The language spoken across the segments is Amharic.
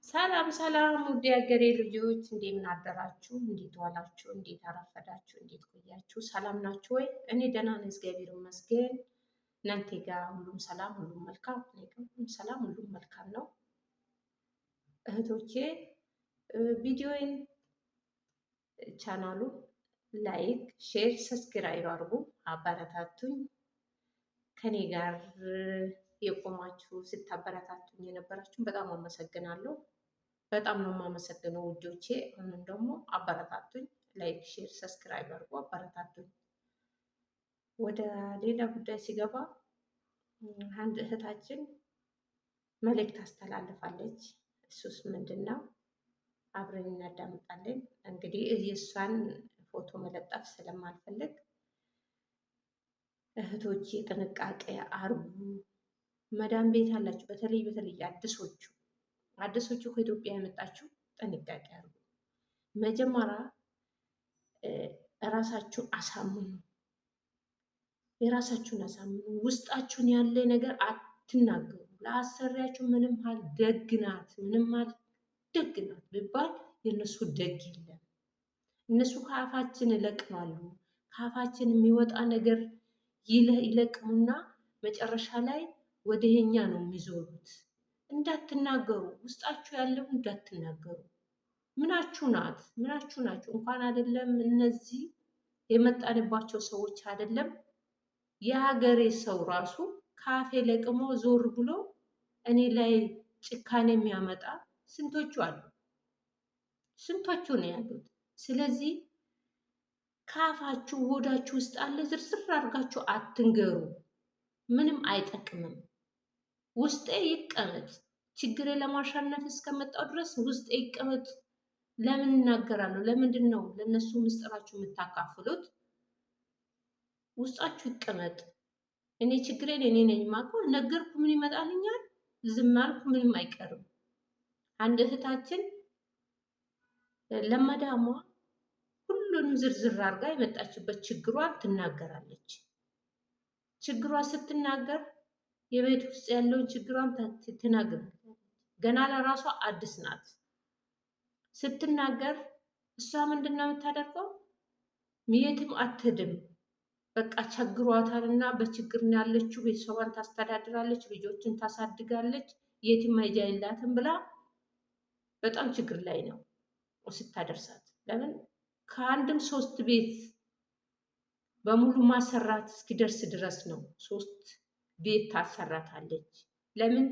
ሰላም ሰላም ውድ የሀገሬ ልጆች እንደምን አደራችሁ? እንዴት ዋላችሁ? እንዴት አረፈዳችሁ? እንዴት ቆያችሁ? ሰላም ናችሁ ወይ? እኔ ደህና ነኝ፣ እግዚአብሔር ይመስገን። እናንተ ጋር ሁሉም ሰላም፣ ሁሉም መልካም? እኔ ጋር ሁሉም ሰላም፣ ሁሉም መልካም ነው። እህቶቼ ቪዲዮን ቻናሉን ላይክ፣ ሼር፣ ሰብስክራይብ አድርጉ፣ አበረታቱኝ። ከኔ ጋር የቆማችሁ ስታበረታቱኝ የነበራችሁ በጣም አመሰግናለሁ። በጣም ነው የማመሰግነው ውዶቼ። አሁንም ደግሞ አበረታቱኝ፣ ላይክ ሼር ሰብስክራይብ አድርጎ አበረታቱኝ። ወደ ሌላ ጉዳይ ሲገባ አንድ እህታችን መልእክት አስተላልፋለች። እሱስ ምንድን ነው? አብረን እናዳምጣለን። እንግዲህ የእሷን ፎቶ መለጠፍ ስለማልፈልግ እህቶቼ ጥንቃቄ አርጉ። መዳም ቤት አላችሁ፣ በተለይ አዲሶቹ ከኢትዮጵያ የመጣችሁ ጥንቃቄ አርጉ። መጀመሪያ እራሳችሁን አሳምኑ፣ የራሳችሁን አሳምኑ። ውስጣችሁን ያለ ነገር አትናገሩ። ለአሰሪያችሁ ምንም ያህል ደግ ናት ቢባል የእነሱ ደግ የለም። እነሱ ከአፋችን ይለቅማሉ። ከአፋችን የሚወጣ ነገር ይለቅሙና መጨረሻ ላይ ወደ የኛ ነው የሚዞሩት። እንዳትናገሩ፣ ውስጣችሁ ያለው እንዳትናገሩ። ምናችሁ ናችሁ? እንኳን አይደለም እነዚህ የመጣንባቸው ሰዎች አይደለም፣ የሀገሬ ሰው ራሱ ካፌ ለቅሞ ዞር ብሎ እኔ ላይ ጭካኔ የሚያመጣ ስንቶቹ ነው ያሉት። ስለዚህ ካፋችሁ ሆዳችሁ ውስጥ አለ ዝርዝር አድርጋችሁ አትንገሩ። ምንም አይጠቅምም። ውስጤ ይቀመጥ። ችግሬ ለማሸነፍ እስከመጣው ድረስ ውስጤ ይቀመጥ። ለምን እናገራለሁ? ለምንድን ነው ለነሱ ምስጢራችሁ የምታካፍሉት? ውስጣችሁ ይቀመጥ። እኔ ችግሬን እኔ ነኝ የማውቀው። ነገርኩ፣ ምን ይመጣልኛል? ዝም አልኩ፣ ምንም አይቀርም። አንድ እህታችን ለመዳሟ ሁሉንም ዝርዝር አድርጋ የመጣችበት ችግሯን ትናገራለች። ችግሯ ስትናገር የቤት ውስጥ ያለውን ችግሯን ትናገራለች። ገና ለራሷ አዲስ ናት። ስትናገር እሷ ምንድን ነው የምታደርገው? የትም አትሄድም። በቃ ቸግሯታል እና በችግር ነው ያለችው። ቤተሰቧን ታስተዳድራለች፣ ልጆችን ታሳድጋለች፣ የትም መሄጃ የላትም ብላ በጣም ችግር ላይ ነው ስታደርሳት። ለምን ከአንድም 3 ቤት በሙሉ ማሰራት እስኪደርስ ድረስ ነው 3 ቤት ታሰራታለች። ለምን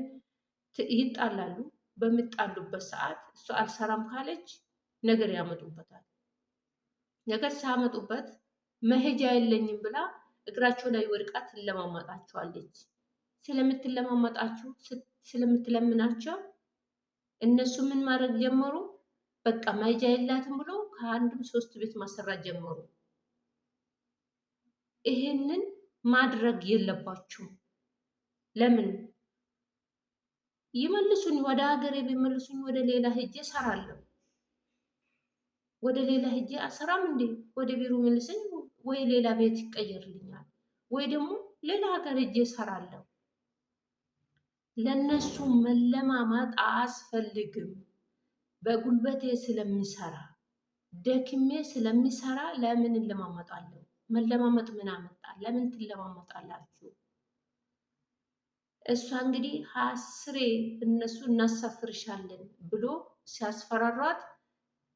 ይጣላሉ። በሚጣሉበት ሰዓት እሱ አልሰራም ካለች ነገር ያመጡበታል። ነገር ሲያመጡበት መሄጃ የለኝም ብላ እግራቸው ላይ ወድቃ ትለማመጣቸዋለች። ስለምትለምናቸው እነሱ ምን ማድረግ ጀመሩ? በቃ መሄጃ የላትም ብሎ ከአንድም 3 ቤት ማሰራት ጀመሩ። ይሄንን ማድረግ የለባችሁም። ለምን ይመልሱኝ፣ ወደ ሀገሬ ቢመልሱኝ ወደ ሌላ ሄጄ እሰራለሁ። ወደ ሌላ ሄጄ አሰራም እንዴ? ወደ ቢሮ መልሰኝ፣ ወይ ሌላ ቤት ይቀየርልኛል፣ ወይ ደግሞ ሌላ ሀገር ሄጄ እሰራለሁ። ለነሱ መለማማጥ አያስፈልግም። በጉልበቴ ስለሚሰራ ደክሜ ስለሚሰራ ለምን እለማመጣለሁ? መለማመጥ ምን አመጣ? ለምን ትለማመጣላችሁ? እሷ እንግዲህ 10 እነሱ እናሳፍርሻለን ብሎ ሲያስፈራሯት፣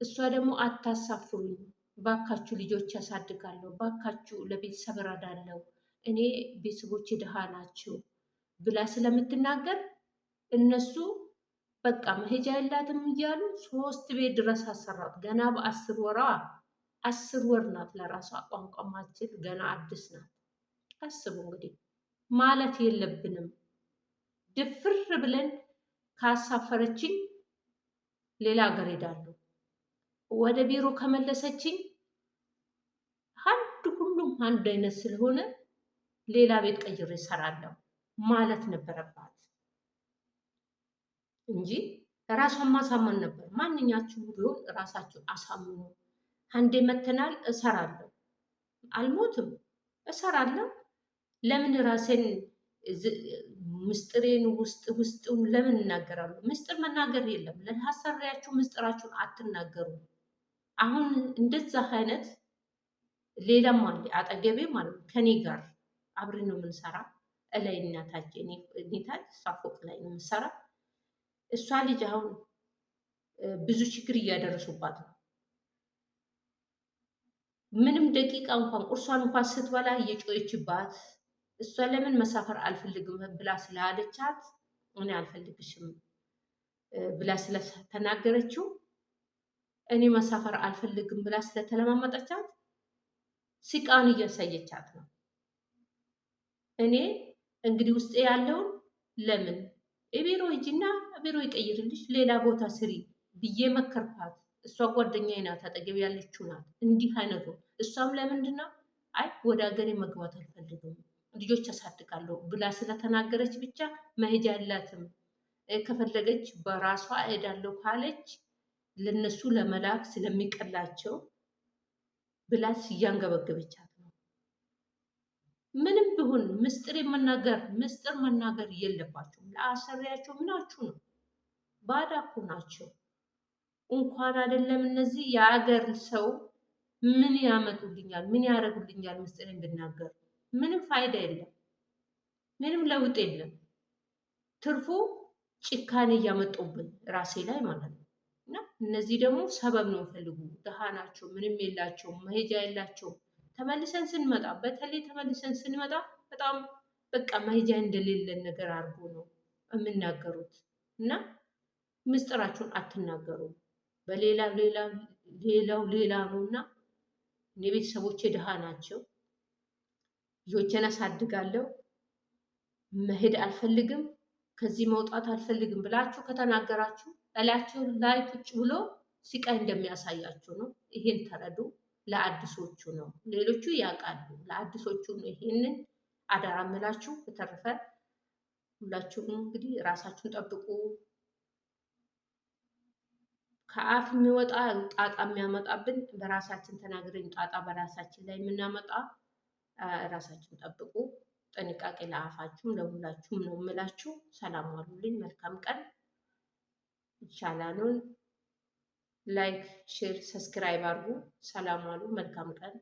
እሷ ደግሞ አታሳፍሩኝ፣ ባካችሁ ልጆች ያሳድጋለሁ፣ ባካችሁ ለቤተሰብ እረዳለሁ፣ እኔ ቤተሰቦች ድሃ ናቸው ብላ ስለምትናገር እነሱ በቃ መሄጃ የላትም እያሉ 3 ቤት ድረስ አሰራት። ገና በ10 ወሯ 10 ወር ናት። ለራሷ ቋንቋ ማትችል ገና አዲስ ናት። አስቡ እንግዲህ። ማለት የለብንም ድፍር ብለን ካሳፈረችኝ ሌላ ሀገር ሄዳለሁ፣ ወደ ቢሮ ከመለሰችኝ ሁሉም አንድ አይነት ስለሆነ ሌላ ቤት ቀይሬ እሰራለሁ ማለት ነበረባት እንጂ ራሷን ማሳመን ነበር። ማንኛችሁም ቢሆን ራሳችሁ አሳምኑ። አንዴ መተናል፣ እሰራለሁ፣ አልሞትም፣ እሰራለሁ። ለምን ራሴን ምስጢሬን ውስጡን ለምን እናገራሉ? ምስጢር መናገር የለም። ለአሰሪያችሁ ምስጢራችሁን አትናገሩ። አሁን እንደዛ አይነት ሌላም አለ አጠገቤ ማለት ነው። ከኔ ጋር አብረን ነው የምንሰራ። እላይ እናታችን እኔ ታች እሷ ፎቅ ላይ ነው የምንሰራ። እሷ ልጅ አሁን ብዙ ችግር እያደረሱባት ነው። ምንም ደቂቃ እንኳን ቁርሷን እንኳን ስትበላ እየጮየችባት እሷ ለምን መሳፈር አልፈልግም ብላ ስላለቻት እኔ አልፈልግሽም ብላ ስለተናገረችው እኔ መሳፈር አልፈልግም ብላ ስለተለማመጠቻት ሲቃን እያሳየቻት ነው። እኔ እንግዲህ ውስጤ ያለውን ለምን የቢሮ ሂጂና ቢሮ ይቀይርልሽ ሌላ ቦታ ስሪ ብዬ መከርኳት። እሷ ጓደኛዬ ናት፣ አጠገብ ያለችው ናት። እንዲህ አይነቱ እሷም ለምንድን ነው አይ ወደ ሀገሬ መግባት አልፈልግም ልጆች አሳድጋለሁ ብላ ስለተናገረች ብቻ መሄጃ የላትም። ከፈለገች በራሷ እሄዳለሁ ካለች ለነሱ ለመላክ ስለሚቀላቸው ብላት እያንገበገበቻት ነው። ምንም ቢሆን ምስጢር መናገር የለባቸውም። ለአሰሪያቸው ምናችሁ ነው? ባዳ እኮ ናቸው። እንኳን አይደለም እነዚህ የሀገር ሰው ምን ያመጡልኛል? ምን ያደርጉልኛል? ምስጢሬን ብናገር ምንም ፋይዳ የለም፣ ምንም ለውጥ የለም። ትርፉ ጭካኔ እያመጡብን ራሴ ላይ ማለት ነው። እና እነዚህ ደግሞ ሰበብ ነው የሚፈልጉ። ድሃ ናቸው፣ ምንም የላቸውም፣ መሄጃ የላቸውም። ተመልሰን ስንመጣ በተለይ ተመልሰን ስንመጣ በጣም በቃ መሄጃ እንደሌለን ነገር አድርጎ ነው የሚናገሩት። እና ምስጢራችሁን አትናገሩ። በሌላው ሌላ ነው። እና እኔ ቤተሰቦቼ ድሃ ናቸው፣ ልጆቼን አሳድጋለሁ፣ መሄድ አልፈልግም፣ ከዚህ መውጣት አልፈልግም ብላችሁ ከተናገራችሁ እላችሁ ላይ ቁጭ ብሎ ሲቃይ እንደሚያሳያችሁ ነው። ይሄን ተረዱ። ለአዲሶቹ ነው፣ ሌሎቹ ያውቃሉ። ለአዲሶቹ ነው ይሄንን አደራ እምላችሁ። በተረፈ ሁላችሁም እንግዲህ ራሳችሁን ጠብቁ። ከአፍ የሚወጣ ጣጣ የሚያመጣብን በራሳችን ተናግረን ጣጣ በራሳችን ላይ የምናመጣ ራሳችሁን ጠብቁ። ጥንቃቄ ለአፋችሁም ለሁላችሁም ነው የምላችሁ። ሰላም ዋሉልኝ። መልካም ቀን። ቻናሉን ላይክ፣ ሼር፣ ሰብስክራይብ አድርጉ። ሰላም ዋሉ። መልካም ቀን።